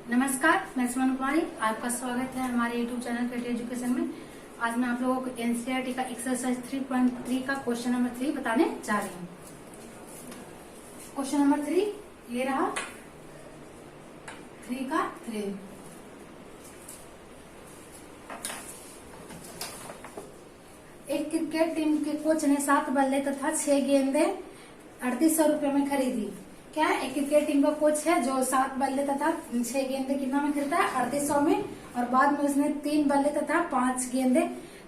नमस्कार, मैं सुमन कुमारी। आपका स्वागत है हमारे YouTube चैनल क्रिएटिव एजुकेशन में। आज मैं आप लोगों को एनसीईआरटी का एक्सरसाइज 3.3 का क्वेश्चन नंबर 3 बताने जा रही हूँ। क्वेश्चन नंबर 3 ये रहा 3 का 3। एक क्रिकेट टीम के कोच ने 7 बल्ले तथा 6 गेंदें 3800 रुपए में खरीदी। क्या एक क्रिकेट टीम का कोच है जो 7 बल्ले तथा 6 गेंदे कितना में खरीदा है? 3800 में। और बाद में उसने 3 बल्ले तथा 5 गेंदे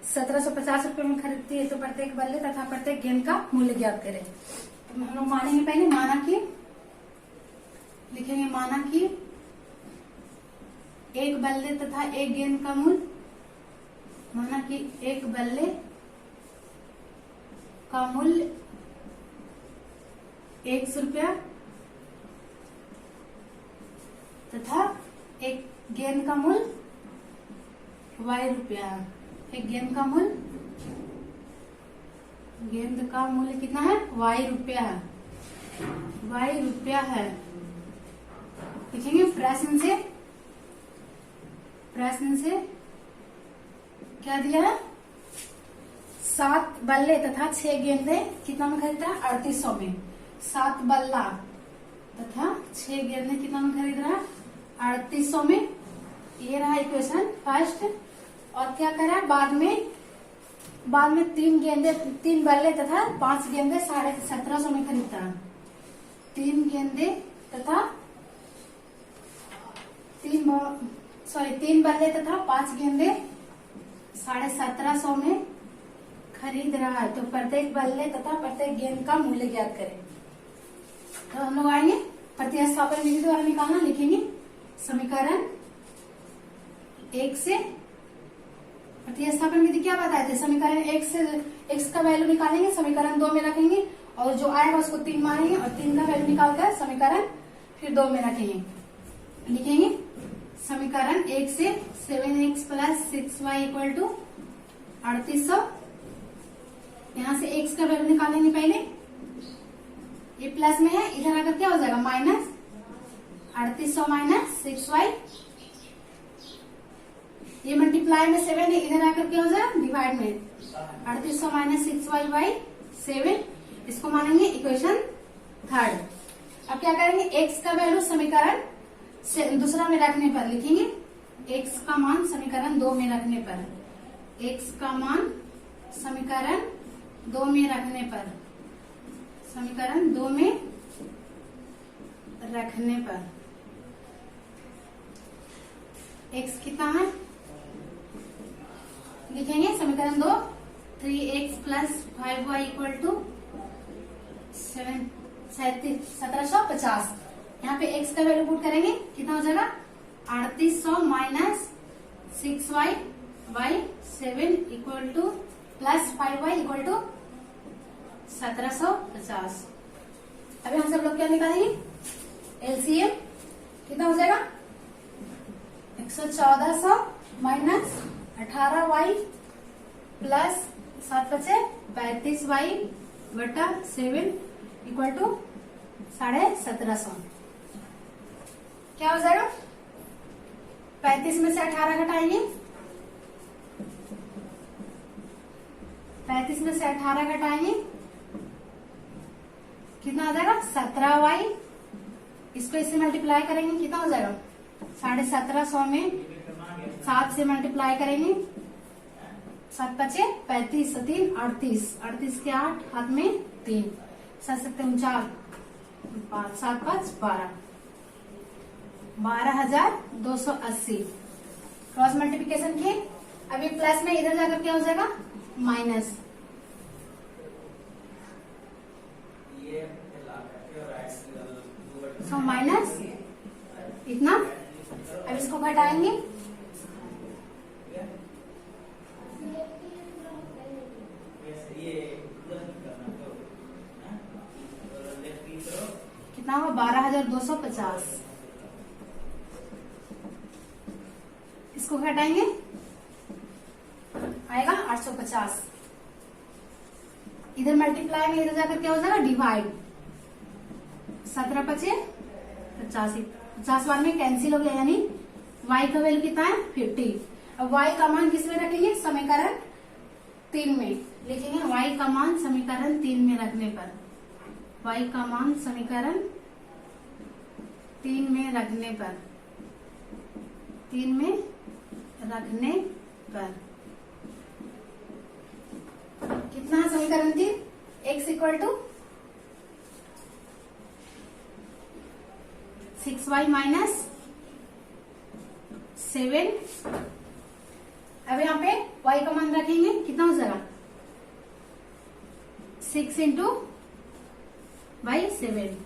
1750 रुपए में खरीदती है। तो प्रत्येक बल्ले तथा प्रत्येक गेंद का मूल्य ज्ञात करें। तो हम लोग मानेंगे पहले, लिखेंगे माना कि एक बल्ले तथा एक गेंद का मूल्य, माना कि एक बल्ले का मूल्य 100 रुपया तथा एक गेंद का मूल्य y रुपया। एक गेंद का मूल्य कितना है? y रुपया है। लिखेंगे प्रश्न से क्या दिया है? 7 बल्ले तथा 6 गेंदे कितना में खरीदा है? 3800 में। 7 बल्ला तथा 6 गेंदे कितना में खरीद रहा है? 3800 में। ये रहा इक्वेशन फर्स्ट। और क्या करा? बाद में 3 बल्ले तथा 5 गेंदे 1750 में खरीदता है। 3 बल्ले तथा 5 गेंदे 1750 में खरीद रहा है। तो प्रत्येक बल्ले तथा प्रत्येक गेंद का मूल्य ज्ञात करें। तो हम लोग आएंगे प्रतिस्थापन विधि द्वारा निकालना। लिखेंगे समीकरण 1 से प्रतिस्थापन विधि क्या बताए थे? समीकरण 1 से x का वैल्यू निकालेंगे, समीकरण 2 में रखेंगे और जो आएगा उसको 3 मानेंगे और 3 का वैल्यू निकालकर समीकरण फिर 2 में रखेंगे। लिखेंगे समीकरण 1 से 7x + 6y = 3800। यहाँ से x का वैल्यू निकालेंगे पहले। ये प्लस में है, इधर आकर क्या हो जाएगा? Minus 3800 - 6y। ये मल्टीप्लाई में 7 है, इधर आकर क्या हो जाएगा? डिवाइड में 3800 - 6y / 7। इसको मानेंगे इक्वेशन थर्ड। अब क्या करेंगे? x का वैल्यू समीकरण से दूसरा में रखने पर लिखेंगे x का मान समीकरण 2 में रखने पर, x का मान समीकरण 2 में रखने पर, समीकरण 2 में रखने पर x कितना है? लिखेंगे समीकरण 2 3x + 5y = 1750। यहाँ पे x का वैल्यू पुट करेंगे, कितना हो जाएगा? 3800 - 6y / 7 + 5y = 1750। अभी हम सब लोग क्या निकालेंगे? एलसीएम कितना हो जाएगा? 11400 - 18y + 7 × 35y / 7 = 1750। क्या हो जाएगा? 35 में से 18 घटाएंगे, 35 में से 18 घटाएंगे, कितना हो जाएगा? 17y। इसको इससे मल्टीप्लाई करेंगे, कितना हो जाएगा? 1750 में 7 से मल्टीप्लाई करेंगे, 7 × 35 3 38 38 के 8 हाथ में 3 7 7 49 5 7 5 12 12280। क्रॉस मल्टीप्लिकेशन किए। अभी प्लस में इधर जाकर क्या हो जाएगा? माइनस। सो माइनस इतना। अब इसको घटाएंगे, कितना हुआ? 12250। इसको घटाएंगे, आएगा 850। इधर मल्टीप्लाई में इधर जाकर क्या हो जाएगा? डिवाइड। 17 × 5 = 85। 50 बार में कैंसिल हो गया, यानी y का वैल्यू कितना है 50। अब y का मान किस में रखेंगे, समीकरण 3 में लिखेंगे। y का मान समीकरण 3 में रखने पर, y का मान समीकरण 3 में रखने पर, 3 में रखने पर कितना है समीकरण 3, x equal to 6y minus 7। अब यहाँ पे y का मान रखेंगे, कितना हो जाएगा 6 into by 7,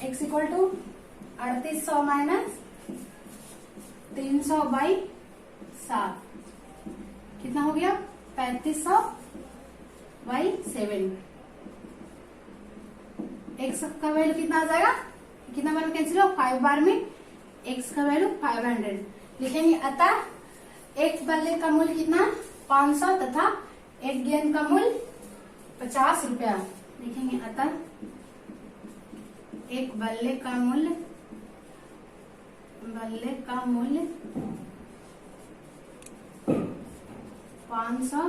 x equal to 3800 minus 300 by 7, कितना हो गया 3500 बाई 7। x का वैल्यू कितना आ जाएगा, कितना बार में कैंसिल हो 5 बार में, x का वैल्यू 500 लिखेंगे। अतः एक बल्ले का मूल्य कितना 500 तथा एक गेंद का मूल्य 50 रुपया लिखेंगे। अतः एक बल्ले का मूल्य 500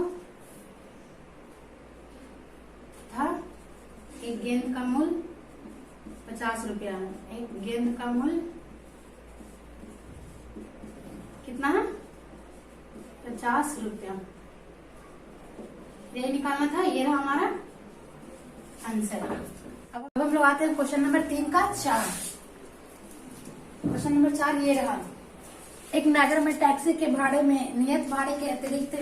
था, एक गेंद का मूल्य 50 रुपया। एक गेंद का मूल्य कितना है 50 रुपया, ये निकालना था। ये रहा हमारा आंसर। अब हम लोग आते हैं क्वेश्चन नंबर 3 का 4। क्वेश्चन नंबर 4 ये रहा। एक नगर में टैक्सी के भाड़े में नियत भाड़े के अतिरिक्त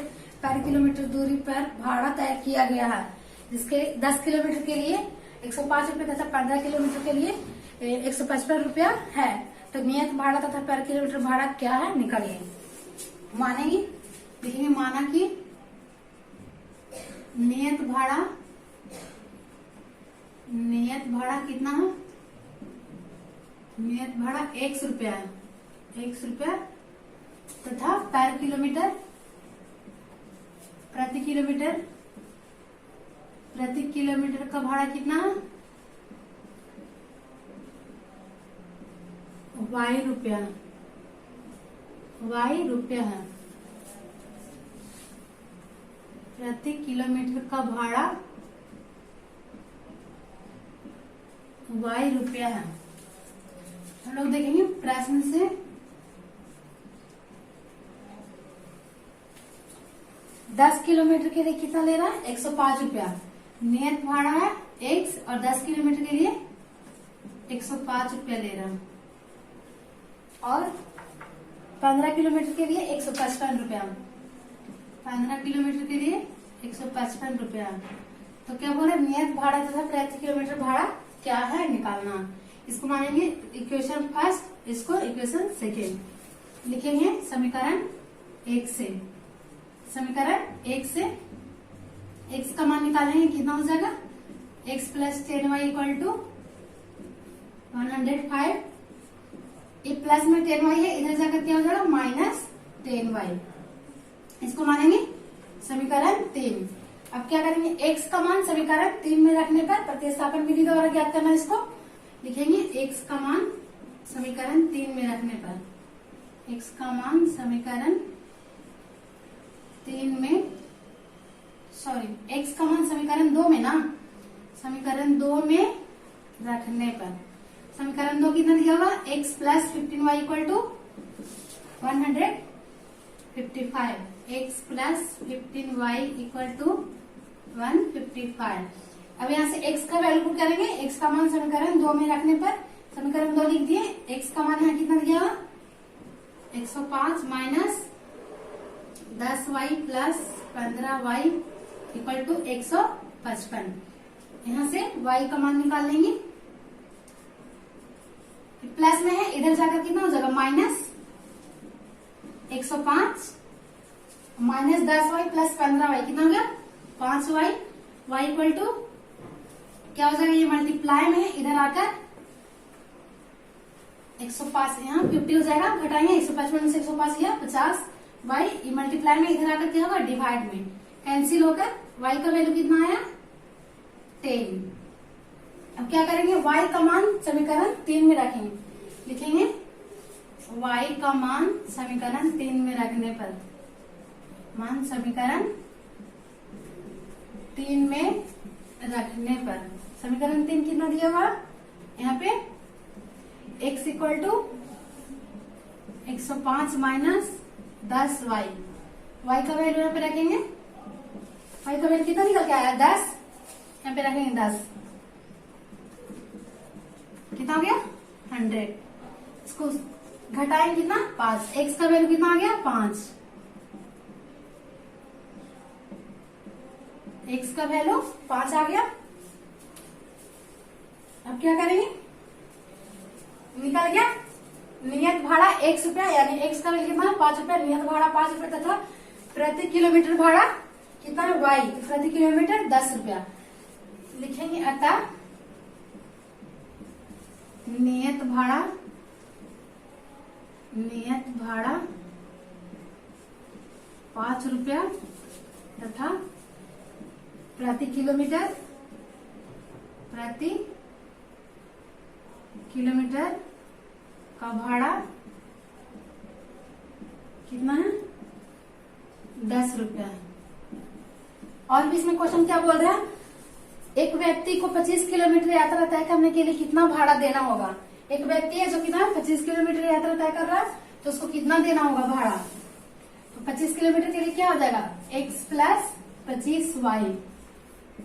पर किलोमीटर दूरी पर भाड़ा तय किया गया है, जिसके 10 किलोमीटर के लिए 105 रुपये तथा 15 किलोमीटर के लिए 155 रुपया है। तो नियत भाड़ा तथा पर किलोमीटर भाड़ा क्या है, निकालिए। मानेंगे, लिखेंगे माना कि नियत भाड़ा कितना है, नियत भाड़ा 100 रुपया है, 100 रुपया तथा पर किलोमीटर प्रति किलोमीटर का भाड़ा कितना है y रुपया है। प्रति किलोमीटर का भाड़ा y रुपया है। हम लोग देखेंगे प्रश्न से, दस किलोमीटर के लिए कितना ले रहा है 105 रुपया, नियत भाड़ा है x और 10 किलोमीटर के लिए 105 रुपया ले रहा है, और 15 किलोमीटर के लिए 155 रुपया, 15 किलोमीटर के लिए 155 रुपया। तो क्या बोले, नियत भाड़ा तथा प्रति किलोमीटर भाड़ा क्या है, निकालना। इसको मानेंगे इक्वेशन फर्स्ट, इसको इक्वेशन सेकेंड। लिखेंगे समीकरण 1 से, समीकरण 1 से x का मान निकालेंगे, कितना हो जाएगा x plus 10y equal to 105। ये प्लस में 10y है, इधर जाकर क्या हो जाएगा माइनस 10y। इसको मानेंगे समीकरण 3। अब क्या करेंगे, x का मान समीकरण 3 में रखने पर प्रतिस्थापन विधि द्वारा ज्ञात करना। इसको लिखेंगे x का मान समीकरण 3 में रखने पर, x का मान समीकरण 3 में, सॉरी x का मान समीकरण 2 में ना, समीकरण 2 में रखने पर, समीकरण 2 कितना दिया हुआ x plus 15y equal to 155, x plus 15y equal to 155। अब यहाँ से x का वैल्यू पुट करेंगे, x का मान समीकरण 2 में रखने पर समीकरण 2 लिख दिए। x का मान यहाँ कितना दिया हुआ 105 minus 10y plus 15y equal to 155। यहाँ से y का मान निकाल लेंगे, प्लस में है, इधर जाकर कितना हो जाएगा minus 105 minus 10y plus 15y कितना हो गया 5y, y इक्वल टू क्या हो जाएगा, ये मल्टीप्लाई में है, इधर आकर 105 यहाँ 50 हो जाएगा, घटाएंगे 155 से 105 किया 50 y, ये मल्टीप्लाई में इधर आकर क्या होगा डिवाइड में, कैंसिल होकर y का वैल्यू कितना आया 10। अब क्या करेंगे, y का मान समीकरण 3 में रखेंगे, लिखेंगे y का मान समीकरण 3 में रखने पर, मान समीकरण 3 में रखने पर समीकरण 3 कितना दिया हुआ यहाँ पे, x equal to 105 minus 10y, y का वैल्यू यहाँ पे रखेंगे, y का वैल्यू कितना निकल के आया 10, यहाँ पे रखेंगे 10, कितना हो गया 100, इसको घटाएंगे कितना 5, x का वैल्यू कितना आ गया 5, x का वैल्यू 5 आ गया। अब क्या करेंगे, निकल गया नियत भाड़ा 1 रुपया, यानी x का वैल्यू कितना 5 रुपया, नियत भाड़ा 5 रुपया तथा प्रति किलोमीटर भाड़ा कितना है y, प्रति किलोमीटर 10 रुपया, लिखेंगे अतः नियत भाड़ा 5 रुपया तथा प्रति किलोमीटर का भाड़ा कितना है 10 रुपया। और भी इसमें क्वेश्चन क्या बोल रहा है, एक व्यक्ति को 25 किलोमीटर यात्रा तय करने के लिए कितना भाड़ा देना होगा, एक व्यक्ति है जो कितना 25 किलोमीटर यात्रा तय कर रहा है, तो उसको कितना देना होगा भाड़ा, तो 25 किलोमीटर के लिए क्या हो जाएगा x प्लस 25y,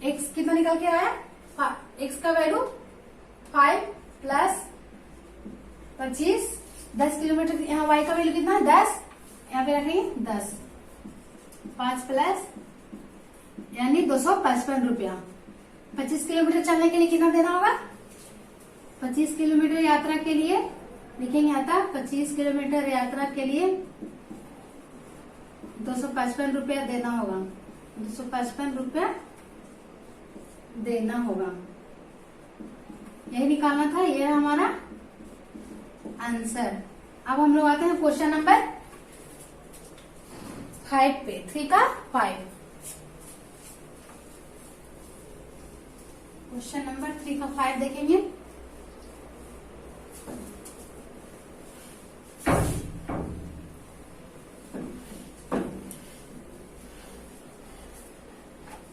x कितना निकल के आया, x का वैल्यू 5 प्लस 25, 10 किलोमीटर, यहाँ y का वैल्यू कितना है 10, यहाँ पे रखेंगे 10, 5 प्लस यानी 255 रुपया। 25 किलोमीटर चलने के लिए कितना देना होगा, 25 किलोमीटर यात्रा के लिए लिखेंगे आता 25 किलोमीटर यात्रा के लिए 255 रुपया देना होगा, 255 रुपया देना होगा, यही निकालना था, ये है हमारा आंसर। अब हम लोग आते हैं क्वेश्चन नंबर 5 पे, 3 का 5, क्वेश्चन नंबर 3 का 5 देखेंगे।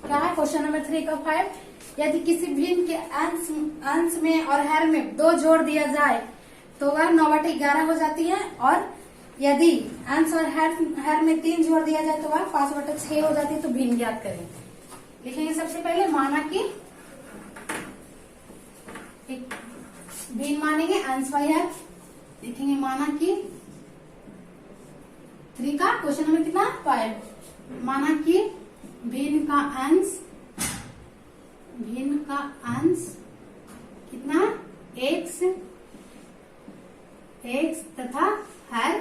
क्या है क्वेश्चन नंबर 3 का 5, यदि किसी भिन्न के अंश में और हर में 2 जोड़ दिया जाए तो वह 9/11 हो जाती है, और यदि अंश और हर में 3 जोड़ दिया जाए तो वह 5/6 हो जाती है, तो भिन्न ज्ञात करें। लिखेंगे सबसे पहले माना कि एक भिन्न मानेंगे अंश वाई हर, लिखेंगे माना कि 3 का क्वेश्चन नंबर कितना 5, माना कि भिन्न का अंश कितना x तथा हर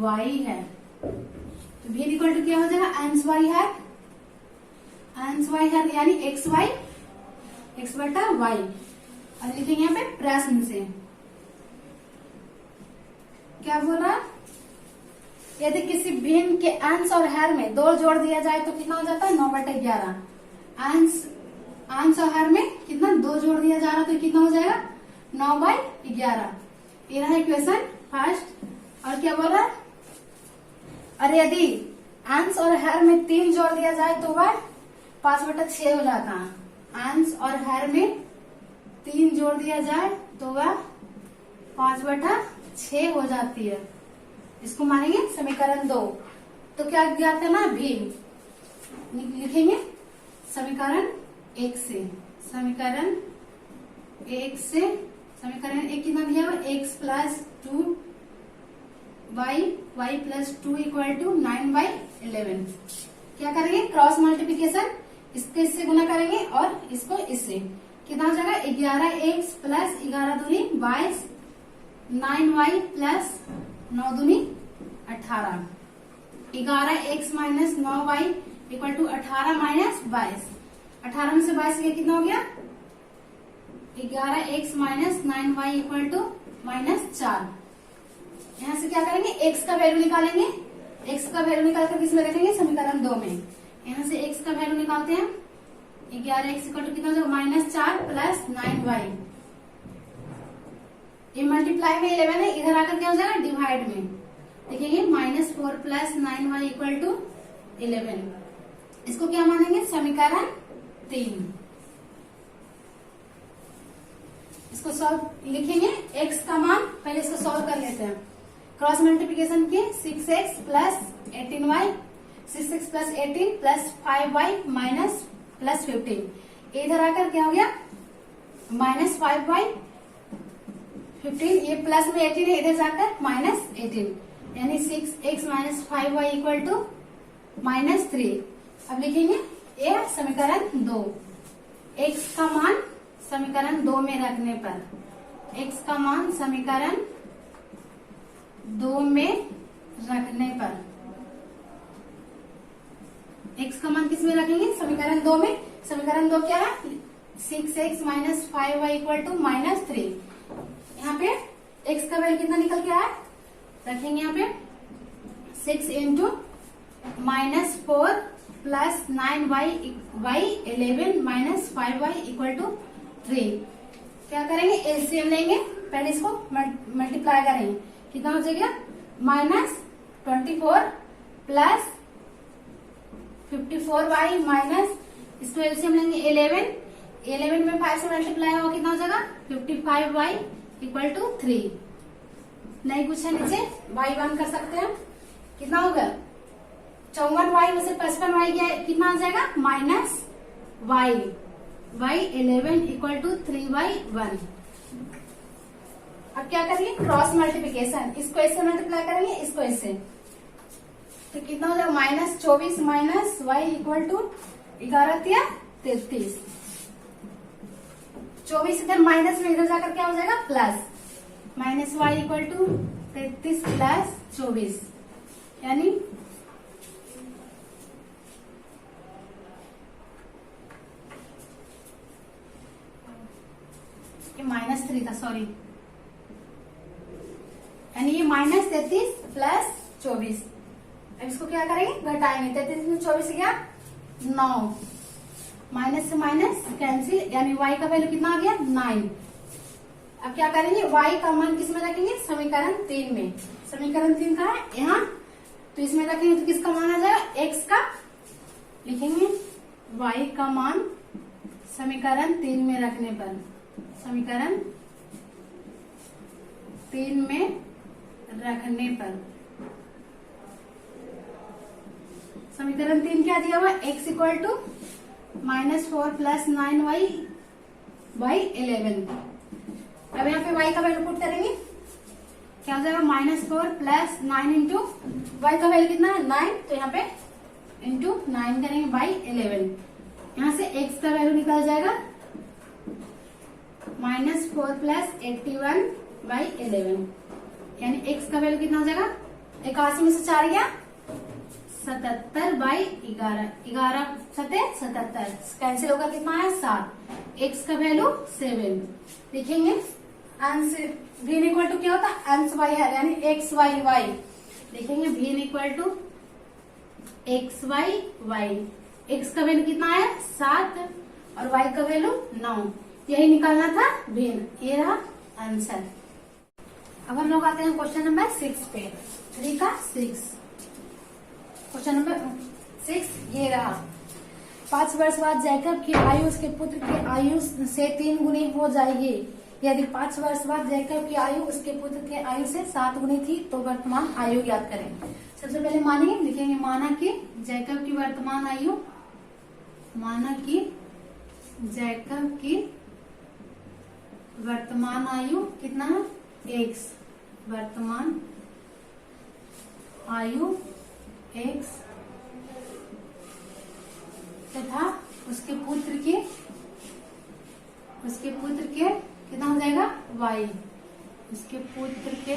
y है, तो भिन्न इक्वल टू क्या हो जाएगा अंश y है, यानी x बटा y, और लिखेंगे यहाँ पे प्रश्न से क्या बोल रहा है, यदि किसी भिन्न के अंश और हर में 2 जोड़ दिया जाए तो कितना हो जाता है 9/11, अंश और हर में कितना 2 जोड़ दिया जा रहा है, तो कितना हो जाएगा 9/11, ये रहा इक्वेशन फर्स्ट। और क्या बोल रहा है, और यदि अंश और हर में 3 जोड़ दिया जाए तो वह 5/6 हो जाता है, अंश और हर में 3 जोड़ दिया जाए तो वह 5/6 हो जाती है, इसको मानेंगे समीकरण 2। तो क्या ज्ञात करना, भिन्न, लिखेंगे समीकरण 1 से, समीकरण 1 कितना दिया हुआ x plus 2y plus 2 equal to 9/11, क्या करेंगे क्रॉस मल्टीप्लीकेशन, इसके इससे गुना करेंगे और इसको इससे, कितना हो जाएगा 11x प्लस 11 दूनी 22, 9y प्लस 9 दूनी 18, 11x minus 9y equal to 18 minus 22, 18 में से 22 गया कितना हो गया 11x minus 9y equal to -4। यहाँ से क्या करेंगे x का वैल्यू निकालेंगे, x का वैल्यू निकाल कर किसमें रखेंगे समीकरण 2 में। यहाँ से x का वैल्यू निकालते हैं, 11x इक्वल टू कितना हो जाएगा -4 प्लस 9y। ये मल्टीप्लाई में 11 है, इधर आकर क्या हो जाएगा डिवाइड में, देखेंगे -4 प्लस 9y इक्वल टू 11। इसको क्या मानेंगे समीकरण 3। इसको सॉल्व लिखेंगे, x का मान पहले इसको सॉल्व कर लेते हैं। क्रॉस मल्टीप्लिकेशन किए 6x plus 18y, 6x plus 18 plus 5y minus plus 15। इधर आकर क्या हो गया -5y 15, ये प्लस में 18 है, इधर जाकर -18, यानी 6x minus 5y equal to -3। अब लिखेंगे ये समीकरण 2। x का मान समीकरण 2 में रखने पर, x का मान समीकरण 2 में रखने पर, x का मान किस में रखेंगे समीकरण 2 में। समीकरण 2 क्या है 6x minus 5y equal to -3। यहाँ पे x का वैल्यू कितना निकल के आया, रखेंगे यहाँ पे 6 into -4 plus 9y 11 minus 5y equal to 3। क्या करेंगे एलसीएम लेंगे, पहले इसको मल्टीप्लाई करेंगे, कितना हो जाएगा -24 प्लस 54y माइनस, इसको एलसीएम लेंगे 11 में 5 से मल्टीप्लाई होगा कितना हो जाएगा 55y इक्वल टू 3। नहीं कुछ है नीचे y 1 कर सकते हैं, कितना होगा 54y में से 55y गया कितना आ जाएगा -y 11 इक्वल टू 3y1। अब क्या करेंगे क्रॉस मल्टीप्लिकेशन, इसको ऐसे मल्टीप्लाई करेंगे, इसको ऐसे, तो कितना हो जाएगा -24 माइनस y इक्वल टू 11 33। 24 इधर माइनस में, इधर जाकर क्या हो जाएगा plus, -y equal to 33 plus 24, यानी -3 था, सॉरी, यानी ये -33 प्लस 24। अब इसको क्या करेंगे घटाएंगे, 33 में 24 गया 9, माइनस से माइनस कैंसिल, यानी y का वैल्यू कितना आ गया 9। अब क्या करेंगे y का मान किस में रखेंगे समीकरण 3 में। समीकरण 3 का है यहाँ, तो इसमें रखेंगे तो किसका मान आ जाएगा x का, लिखेंगे y का मान समीकरण 3 में रखने पर, समीकरण 3 में रखने पर, समीकरण 3 क्या दिया हुआ x equal to -4 plus 9y by 11। अब यहाँ पे y का वैल्यू पुट करेंगे, क्या हो जाएगा -4 प्लस 9 इंटू y का वैल्यू कितना है 9, तो यहाँ पे इंटू 9 करेंगे बाई 11। यहाँ से x का वैल्यू निकल जाएगा -4 प्लस 81 बाई 11, यानी x का वैल्यू कितना हो जाएगा 81 में से 4 गया 77 बाई 11, 11 7 77, कैंसिल होगा कितना है 7, x का वैल्यू 7। लिखेंगे अंश v इक्वल टू क्या होता है अंश y है, यानी x y y, लिखेंगे v equal to x y y, x का वैल्यू कितना है 7 और y का वैल्यू 9, यही निकालना था भिन्न, ये रहा आंसर। अब हम लोग आते हैं क्वेश्चन नंबर 6 पे, 3 का 6। क्वेश्चन नंबर 6 ये रहा, 5 वर्ष बाद जैकब की आयु उसके पुत्र की आयु से 3 गुनी हो जाएगी। यदि 5 वर्ष बाद जैकब की आयु उसके पुत्र के आयु से 7 गुनी थी तो वर्तमान आयु ज्ञात करें। सबसे पहले मानिए, लिखेंगे माना कि जैकब की वर्तमान आयु, माना कि जैकब की वर्तमान आयु कितना है x, वर्तमान आयु x तथा उसके पुत्र के कितना हो जाएगा y, उसके पुत्र के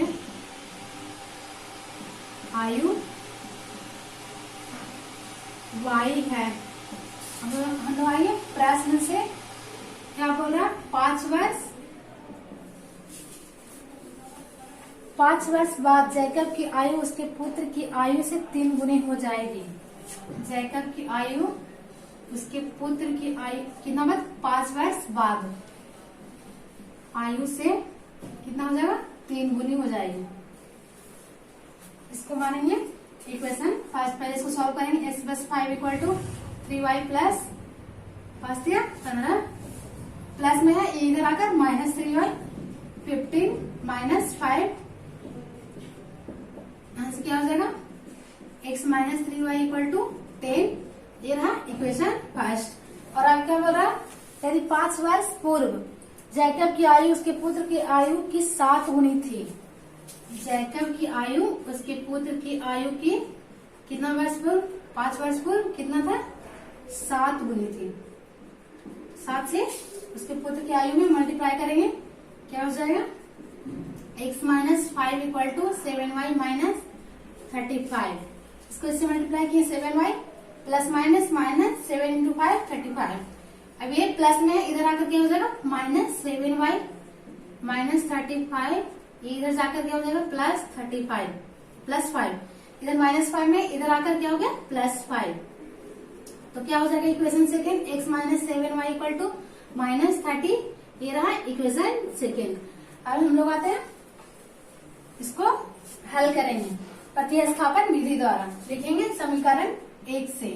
आयु y है। हम लोग आइए प्रश्न से क्या बोल रहा, 5 वर्ष बाद जैकब की आयु उसके पुत्र की आयु से 3 गुनी हो जाएगी। जैकब की आयु उसके पुत्र की आयु कितना बाद 5 वर्ष बाद आयु से कितना हो जाएगा 3 गुनी हो जाएगी। इसको मानेंगे इक्वेशन फर्स्ट। पहले इसको सॉल्व करेंगे। x + 5 = 3y प्लस फर्स्ट या 15 प्लस में है इधर आकर -3y 15 - 5 यहाँ से क्या हो जाएगा x - 3y = 10। ये रहा इक्वेशन फर्स्ट। और अब क्या बोल रहा है यदि 5 वर्ष पूर्व जैकब की आयु उसके पुत्र की आयु की 7 गुनी थी। जैकब की आयु उसके पुत्र की आयु की कितना वर्ष पूर्व 5 वर्ष पूर्व कितना था 7 गुनी थी। 7 से उसके पुत्र की आयु में मल्टीप्लाई करेंगे क्या हो जाएगा x - 5 = 7y - 35। इसको इससे मल्टीप्लाई किए 7y प्लस माइनस 7 × 5 35। अब ये प्लस में इधर आकर क्या हो जाएगा -7y - 35। ये इधर जाकर क्या हो जाएगा +35 प्लस 5 इधर -5 में इधर आकर क्या हो गया +5। तो क्या हो जाएगा इक्वेशन सेकेंड x - 7y = -30। ये रहा इक्वेशन सेकेंड। अब हम लोग आते हैं इसको हल करेंगे प्रतिस्थापन विधि द्वारा। लिखेंगे समीकरण 1 से।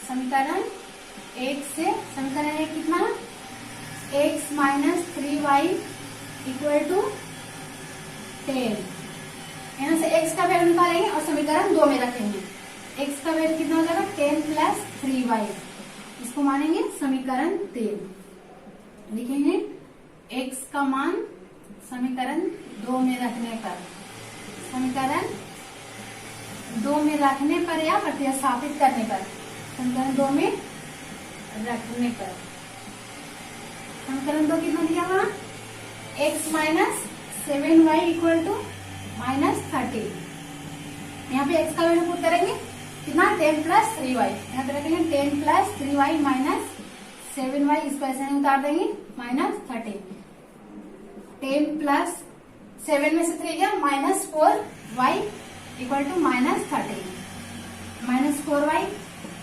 समीकरण 1 से समीकरण 1 कितना x - 3y = 10। यहाँ से x का वैल्यू निकालेंगे और समीकरण 2 में रखेंगे। x का वैल्यू कितना हो जाएगा 10 + 3y। इसको मानेंगे समीकरण 3। लिखेंगे x का मान समीकरण 2 में रखने पर समीकरण 2 में रखने पर या प्रतिस्थापित करने पर समीकरण 2 में रखने पर समीकरण 2 कितना दिया हुआ x - 7y = -30। यहाँ पे x का वैल्यू पुट करेंगे कितना 10 + 3y। यहाँ पे रखेंगे 10 + 3y - 7y। इसको ऐसे नहीं उतार देंगे -30। 10 + 7 में से 3 गया -4y = -30। -4y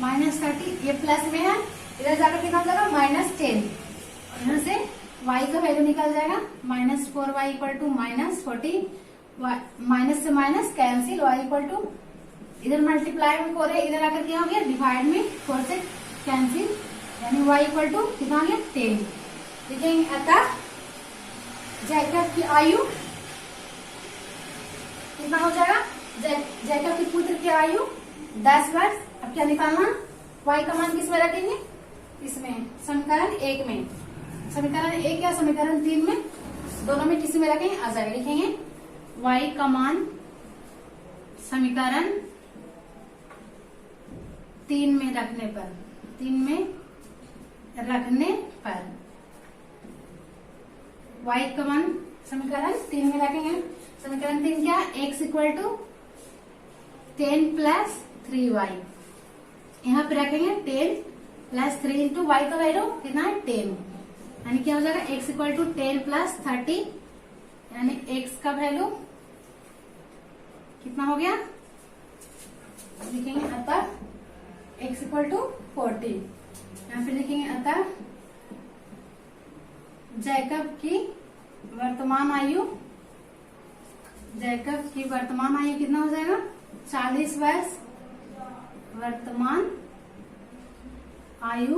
-30 ये प्लस में है इधर जाकर कितना हो जाएगा -10। यहाँ से y का वैल्यू निकल जाएगा -4y = -40। माइनस से माइनस कैंसिल y = इधर मल्टीप्लाई में 4 है इधर आकर क्या हो गया डिवाइड में 4 से कैंसिल यानी y = कितना हो गया 10। लिखेंगे अतः जैकब की आयु कितना हो जाएगा जैकब के पुत्र की आयु 10 वर्ष। अब क्या निकालना y का मान किस में रखेंगे इसमें समीकरण 1 में। समीकरण 1 या समीकरण 3 में दोनों में किसी में रखेंगे आ जाएगा। लिखेंगे y का मान समीकरण 3 में रखने पर 3 में रखने पर y का मान समीकरण 3 में रखेंगे। समीकरण 3 क्या x = 10 + 3y। यहाँ पे रखेंगे 10 + 3 × y का वैल्यू कितना है 10 यानी क्या हो जाएगा x = 10 + 30 यानी x का वैल्यू कितना हो गया लिखेंगे अतः x = 40। यहाँ पे लिखेंगे अतः जैकब की वर्तमान आयु कितना हो जाएगा 40 वर्ष। वर्तमान आयु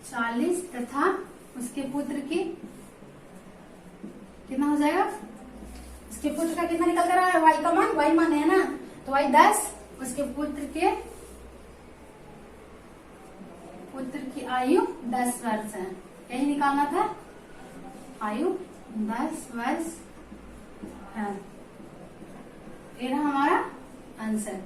40 तथा उसके पुत्र की कितना हो जाएगा उसके पुत्र का कितना निकल कर रहा है y का मान y मान है ना तो y 10 उसके पुत्र की आयु 10 वर्ष है। यही निकालना था आयु 10 वर्ष है। ये रहा हमारा आंसर।